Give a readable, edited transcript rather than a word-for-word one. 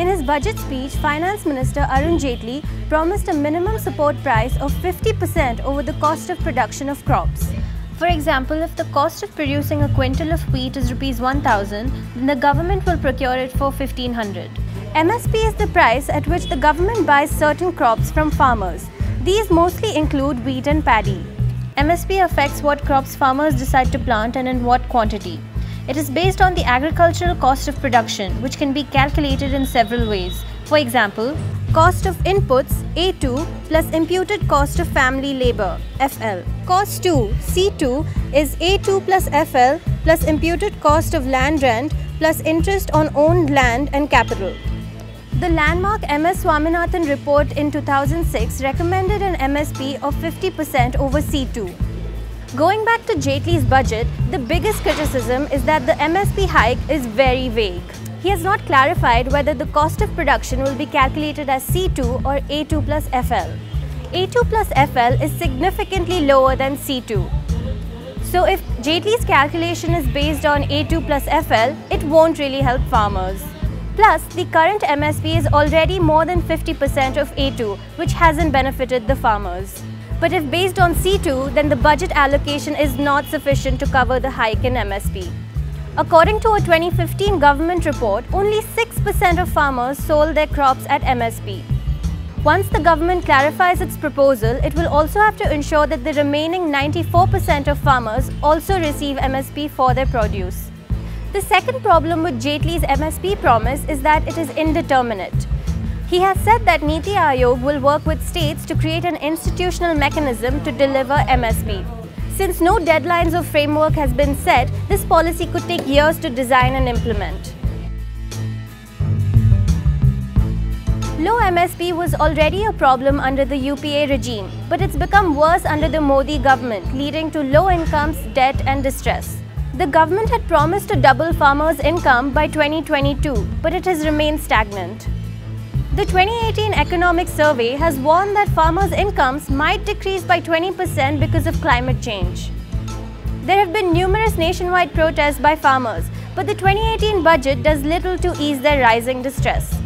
In his budget speech, Finance Minister Arun Jaitley promised a minimum support price of 50% over the cost of production of crops. For example, if the cost of producing a quintal of wheat is ₹1,000, then the government will procure it for 1,500. MSP is the price at which the government buys certain crops from farmers. These mostly include wheat and paddy. MSP affects what crops farmers decide to plant and in what quantity. It is based on the agricultural cost of production, which can be calculated in several ways. For example, cost of inputs A2 plus imputed cost of family labor FL. Cost 2 C2 is A2 plus FL plus imputed cost of land rent plus interest on owned land and capital. The landmark MS Swaminathan report in 2006 recommended an MSP of 50% over C2. Going back to Jaitley's budget, the biggest criticism is that the MSP hike is very vague. He has not clarified whether the cost of production will be calculated as C2 or A2 plus FL. A2 plus FL is significantly lower than C2. So if Jaitley's calculation is based on A2 plus FL, it won't really help farmers. Plus, the current MSP is already more than 50% of A2, which hasn't benefited the farmers. But if based on C2, then the budget allocation is not sufficient to cover the hike in MSP. According to a 2015 government report, only 6% of farmers sold their crops at MSP. Once the government clarifies its proposal, it will also have to ensure that the remaining 94% of farmers also receive MSP for their produce. The second problem with Jaitley's MSP promise is that it is indeterminate. He has said that Niti Aayog will work with states to create an institutional mechanism to deliver MSP. Since no deadlines or framework has been set, this policy could take years to design and implement. Low MSP was already a problem under the UPA regime, but it's become worse under the Modi government, leading to low incomes, debt and distress. The government had promised to double farmers' income by 2022, but it has remained stagnant. The 2018 economic survey has warned that farmers' incomes might decrease by 20% because of climate change. There have been numerous nationwide protests by farmers, but the 2018 budget does little to ease their rising distress.